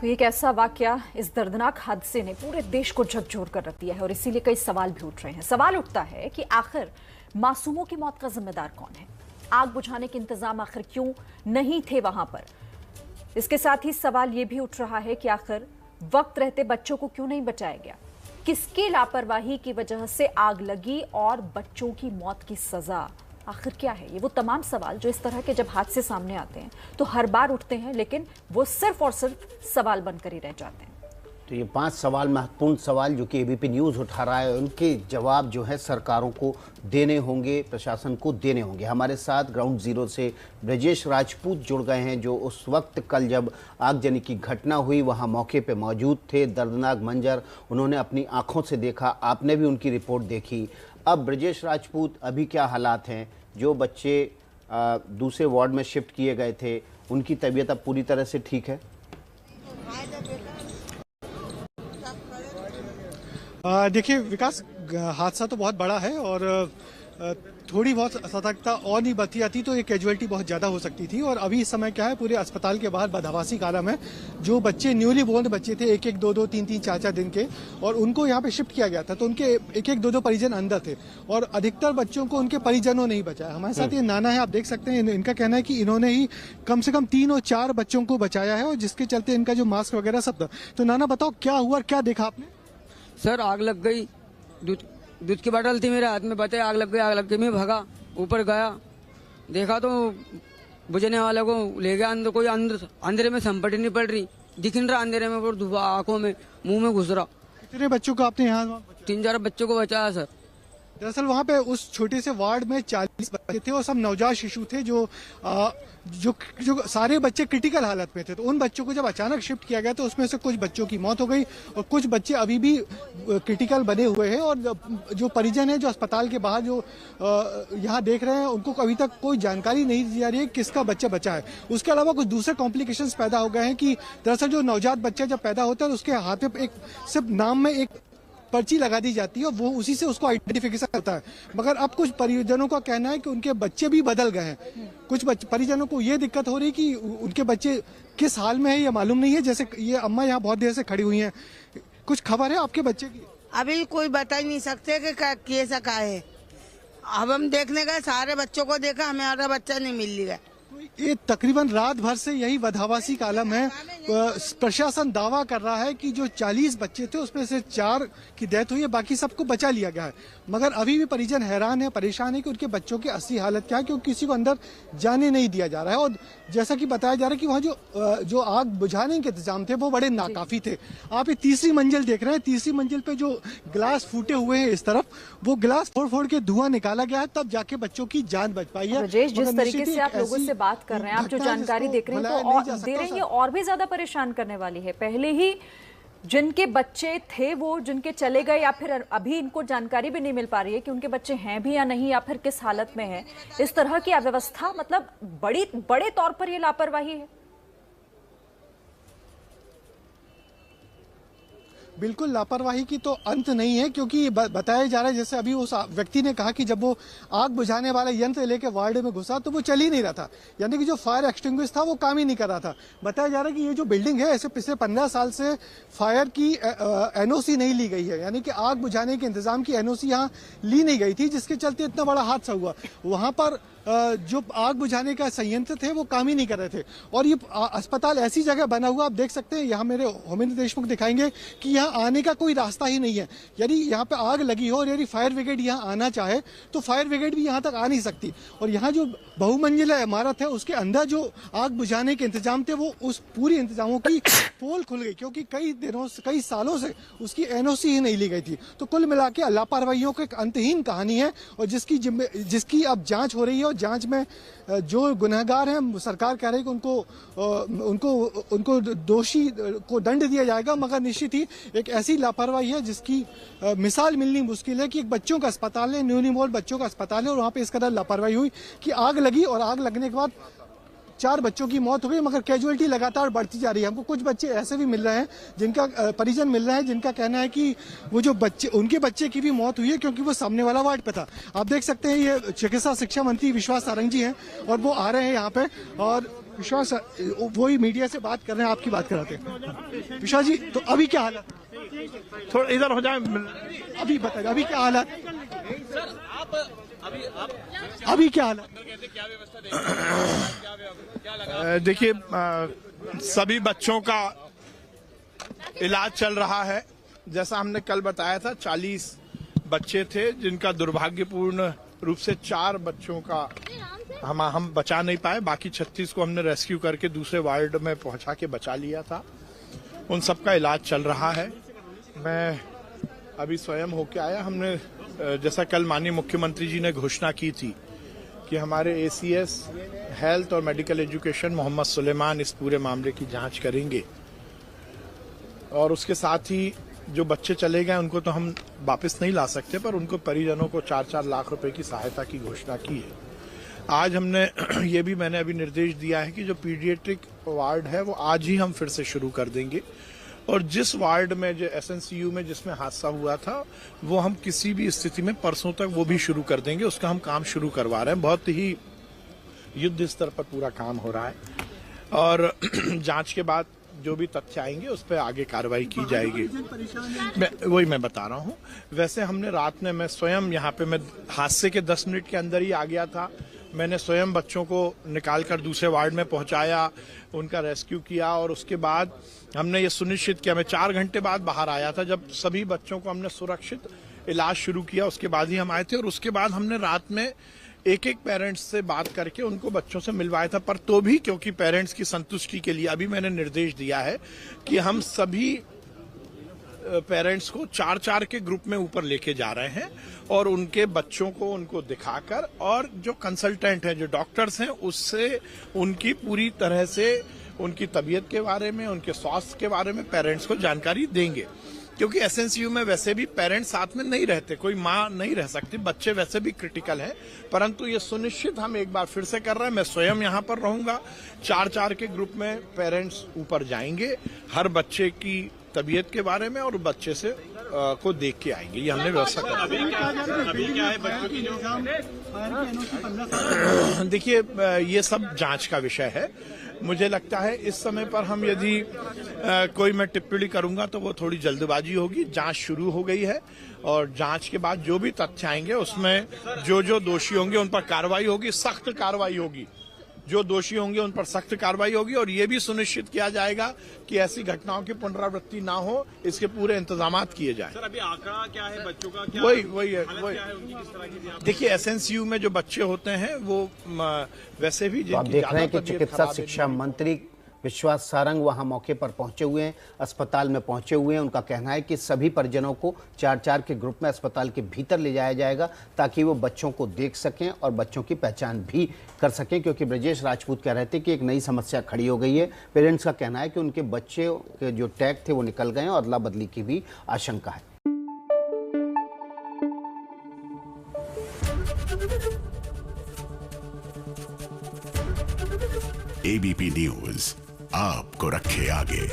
तो एक ऐसा वाकया, इस दर्दनाक हादसे ने पूरे देश को झकझोर कर रख दिया है और इसीलिए कई सवाल भी उठ रहे हैं। सवाल उठता है कि आखिर मासूमों की मौत का जिम्मेदार कौन है? आग बुझाने के इंतजाम आखिर क्यों नहीं थे वहां पर? इसके साथ ही सवाल यह भी उठ रहा है कि आखिर वक्त रहते बच्चों को क्यों नहीं बचाया गया? किसकी लापरवाही की वजह से आग लगी और बच्चों की मौत की सजा आखिर क्या है? ये वो तमाम सवाल जो इस तरह के जब हादसे सामने आते हैं तो हर बार उठते हैं, लेकिन वो सिर्फ और सिर्फ सवाल बनकर ही रह जाते हैं। तो ये 5 सवाल, महत्वपूर्ण सवाल जो कि एबीपी न्यूज़ उठा रहा है, उनके जवाब जो है सरकारों को देने होंगे, प्रशासन को देने होंगे। हमारे साथ ग्राउंड जीरो से ब्रजेश राजपूत जुड़ गए हैं, जो उस वक्त कल जब आगजनी की घटना हुई वहाँ मौके पे मौजूद थे। दर्दनाक मंजर उन्होंने अपनी आंखों से देखा, आपने भी उनकी रिपोर्ट देखी। अब ब्रजेश राजपूत, अभी क्या हालात हैं? जो बच्चे दूसरे वार्ड में शिफ्ट किए गए थे, उनकी तबीयत अब पूरी तरह से ठीक है? देखिए विकास, हादसा तो बहुत बड़ा है और थोड़ी बहुत सतर्कता और नहीं बरती जाती तो ये कैजुअलिटी बहुत ज़्यादा हो सकती थी। और अभी इस समय क्या है, पूरे अस्पताल के बाहर बदहवासी का आलम है। जो बच्चे न्यूली बोर्न बच्चे थे, 1-1, 2-2, 3-3, 4-4 दिन के, और उनको यहाँ पे शिफ्ट किया गया था, तो उनके 1-1, 2-2 परिजन अंदर थे और अधिकतर बच्चों को उनके परिजनों ने ही बचाया। हमारे साथ ये नाना है, आप देख सकते हैं, इनका कहना है कि इन्होंने ही कम से कम 3 और 4 बच्चों को बचाया है और जिसके चलते इनका जो मास्क वगैरह सब था। तो नाना बताओ क्या हुआ, क्या देखा आपने? सर आग लग गई, दूध की बोतल थी मेरे हाथ में, बताए आग लग गई, मैं भागा, ऊपर गया, देखा तो बुझने वाले को ले गया अंदर। कोई अंधेरे में संपट नहीं पड़ रही, दिख नहीं रहा अंधेरे में, और आंखों में, मुंह में घुस रहा। कितने बच्चों को आपने यहाँ? 3-4 बच्चों को बचाया सर। दरअसल वहाँ पे उस छोटे से वार्ड में 40 बच्चे थे और सब नवजात शिशु थे, जो सारे बच्चे क्रिटिकल हालत में थे। तो उन बच्चों को जब अचानक शिफ्ट किया गया तो उसमें से कुछ बच्चों की मौत हो गई और कुछ बच्चे अभी भी क्रिटिकल बने हुए हैं। और जो परिजन है, जो अस्पताल के बाहर जो यहाँ देख रहे हैं, उनको अभी तक कोई जानकारी नहीं दी जा रही है किसका बच्चा बचा है। उसके अलावा कुछ दूसरे कॉम्प्लिकेशंस पैदा हो गए हैं कि दरअसल जो नवजात बच्चा जब पैदा होता है तो उसके हाथ में एक सिर्फ नाम में एक पर्ची लगा दी जाती है और वो उसी से उसको आइडेंटिफिकेशन होता है। मगर अब कुछ परिजनों का कहना है कि उनके बच्चे भी बदल गए हैं। कुछ परिजनों को ये दिक्कत हो रही कि उनके बच्चे किस हाल में है ये मालूम नहीं है। जैसे ये अम्मा यहाँ बहुत देर से खड़ी हुई हैं, कुछ खबर है आपके बच्चे की? अभी कोई बता ही नहीं सकते कि कैसा का है। अब हम देखने गए, सारे बच्चों को देखा, हमारा बच्चा नहीं मिल रहा। ये तकरीबन रात भर से यही बदहवासी का आलम है। प्रशासन दावा कर रहा है कि जो 40 बच्चे थे उसमें से 4 की डेथ हुई है, बाकी सबको बचा लिया गया है। मगर अभी भी परिजन हैरान है, परेशान है कि उनके बच्चों की असली हालत क्या है, क्योंकि किसी को अंदर जाने नहीं दिया जा रहा है। और जैसा कि बताया जा रहा है कि वहाँ जो आग बुझाने के इंतजाम थे वो बड़े नाकाफी थे। आप ये तीसरी मंजिल देख रहे हैं, तीसरी मंजिल पे जो गिलास फूटे हुए हैं इस तरफ, वो गिलास फोड़ के धुआं निकाला गया है, तब जाके बच्चों की जान बच पाई है। जिस तरीके से आप लोगों से बात कर रहे हैं, आप जो जानकारी देख रहे हैं तो और दे रहे हैं, ये और भी ज्यादा परेशान करने वाली है। पहले ही जिनके बच्चे थे वो जिनके चले गए, या फिर अभी इनको जानकारी भी नहीं मिल पा रही है कि उनके बच्चे हैं भी या नहीं, या फिर किस हालत में है। इस तरह की अव्यवस्था, मतलब बड़े तौर पर ये लापरवाही है। बिल्कुल लापरवाही की तो अंत नहीं है, क्योंकि बताया जा रहा है, जैसे अभी उस व्यक्ति ने कहा कि जब वो आग बुझाने वाला यंत्र लेके वार्ड में घुसा तो वो चल ही नहीं रहा था, यानी कि जो फायर एक्सटिंग्विश था वो काम ही नहीं कर रहा था। बताया जा रहा है कि ये जो बिल्डिंग है, ऐसे पिछले 15 साल से फायर की एनओसी नहीं ली गई है, यानी कि आग बुझाने के इंतजाम की एनओसी यहाँ ली नहीं गई थी, जिसके चलते इतना बड़ा हादसा हुआ। वहां पर जो आग बुझाने का संयंत्र थे वो काम ही नहीं कर रहे थे। और ये अस्पताल ऐसी जगह बना हुआ, आप देख सकते हैं, यहाँ मेरे होमेंद्र देशमुख दिखाएंगे कि यहाँ आने का कोई रास्ता ही नहीं है। यदि यहाँ पे आग लगी हो और यदि फायर ब्रिगेड यहाँ आना चाहे तो फायर ब्रिगेड भी यहाँ तक आ नहीं सकती। और यहाँ जो बहुमंजिला इमारत है उसके अंदर जो आग बुझाने के इंतजाम थे, वो उस पूरी इंतजामों की पोल खुल गई, क्योंकि कई सालों से उसकी एनओसी ही नहीं ली गई थी। तो कुल मिला के लापरवाहियों की एक अंतहीन कहानी है, और जिसकी अब जांच हो रही है। और जांच में जो गुनहगार हैं, सरकार कह रही है कि उनको दोषी को दंड दिया जाएगा। मगर निश्चित ही एक ऐसी लापरवाही है जिसकी मिसाल मिलनी मुश्किल है कि एक बच्चों का अस्पताल है, न्यूनीमोल बच्चों का अस्पताल है, और वहाँ पे इस कदर लापरवाही हुई कि आग लगी और आग लगने के बाद 4 बच्चों की मौत हो गई। मगर कैजुअलिटी लगातार बढ़ती जा रही है। हमको कुछ बच्चे ऐसे भी मिल रहे हैं, जिनका परिजन मिल रहे हैं, जिनका कहना है कि वो जो बच्चे, उनके बच्चे की भी मौत हुई है, क्योंकि वो सामने वाला वार्ड पे था। आप देख सकते हैं, ये चिकित्सा शिक्षा मंत्री विश्वास सारंग जी हैं और वो आ रहे हैं यहाँ पे। और विश्वास वही मीडिया से बात कर रहे हैं, आपकी बात कराते हैं। विश्वास जी, तो अभी क्या हालत, थोड़ा इधर हो जाए, अभी बताइए अभी क्या हालत, अभी क्या हालत? देखिए, सभी बच्चों का इलाज चल रहा है। जैसा हमने कल बताया था, 40 बच्चे थे जिनका दुर्भाग्यपूर्ण रूप से 4 बच्चों का हम बचा नहीं पाए। बाकी 36 को हमने रेस्क्यू करके दूसरे वार्ड में पहुंचा के बचा लिया था। उन सबका इलाज चल रहा है। मैं अभी स्वयं होके आया। हमने जैसा कल माननीय मुख्यमंत्री जी ने घोषणा की थी कि हमारे ACS हेल्थ और मेडिकल एजुकेशन मोहम्मद सुलेमान इस पूरे मामले की जांच करेंगे, और उसके साथ ही जो बच्चे चले गए उनको तो हम वापस नहीं ला सकते, पर उनको परिजनों को 4-4 लाख रुपए की सहायता की घोषणा की है। आज हमने ये भी मैंने अभी निर्देश दिया है कि जो पीडियाट्रिक वार्ड है वो आज ही हम फिर से शुरू कर देंगे, और जिस वार्ड में जो SNCU में जिसमें हादसा हुआ था वो हम किसी भी स्थिति में परसों तक वो भी शुरू कर देंगे। उसका हम काम शुरू करवा रहे हैं। बहुत ही युद्ध स्तर पर पूरा काम हो रहा है, और जांच के बाद जो भी तथ्य आएंगे उस पर आगे कार्रवाई की जाएगी। वही मैं बता रहा हूँ। वैसे हमने रात में, मैं स्वयं यहाँ पे, मैं हादसे के 10 मिनट के अंदर ही आ गया था। मैंने स्वयं बच्चों को निकालकर दूसरे वार्ड में पहुंचाया, उनका रेस्क्यू किया, और उसके बाद हमने ये सुनिश्चित किया। मैं 4 घंटे बाद बाहर आया था, जब सभी बच्चों को हमने सुरक्षित इलाज शुरू किया उसके बाद ही हम आए थे। और उसके बाद हमने रात में एक पेरेंट्स से बात करके उनको बच्चों से मिलवाया था। पर तो भी क्योंकि पेरेंट्स की संतुष्टि के लिए अभी मैंने निर्देश दिया है कि हम सभी पेरेंट्स को 4-4 के ग्रुप में ऊपर लेके जा रहे हैं, और उनके बच्चों को उनको दिखाकर, और जो कंसल्टेंट हैं, जो डॉक्टर्स हैं, उससे उनकी पूरी तरह से उनकी तबीयत के बारे में, उनके स्वास्थ्य के बारे में पेरेंट्स को जानकारी देंगे। क्योंकि SNCU में वैसे भी पेरेंट्स साथ में नहीं रहते, कोई माँ नहीं रह सकती, बच्चे वैसे भी क्रिटिकल हैं, परंतु ये सुनिश्चित हम एक बार फिर से कर रहे हैं। मैं स्वयं यहाँ पर रहूंगा, 4-4 के ग्रुप में पेरेंट्स ऊपर जाएंगे, हर बच्चे की तबीयत के बारे में और बच्चे से को देख के आएंगे। ये हमने व्यवस्था कर। देखिए, ये सब जांच का विषय है। मुझे लगता है इस समय पर हम यदि कोई मैं टिप्पणी करूंगा तो वो थोड़ी जल्दबाजी होगी। जांच शुरू हो गई है, और जांच के बाद जो भी तथ्य आएंगे उसमें जो दोषी होंगे उन पर कार्रवाई होगी, सख्त कार्रवाई होगी। जो दोषी होंगे उन पर सख्त कार्रवाई होगी, और ये भी सुनिश्चित किया जाएगा कि ऐसी घटनाओं की पुनरावृत्ति ना हो, इसके पूरे इंतजाम किए जाए। सर, अभी आंकड़ा क्या है बच्चों का? वही देखिए, SNCU में जो बच्चे होते हैं वो वैसे भी, आप देख रहे हैं कि चिकित्सा शिक्षा मंत्री विश्वास सारंग वहां मौके पर पहुंचे हुए हैं, अस्पताल में पहुंचे हुए हैं। उनका कहना है कि सभी परिजनों को 4-4 के ग्रुप में अस्पताल के भीतर ले जाया जाएगा, ताकि वो बच्चों को देख सकें और बच्चों की पहचान भी कर सकें। क्योंकि ब्रजेश राजपूत कह रहे थे कि एक नई समस्या खड़ी हो गई है। पेरेंट्स का कहना है कि उनके बच्चे के जो टैग थे वो निकल गए हैं, और अदला बदली की भी आशंका है। ABP न्यूज आपको रखे आगे।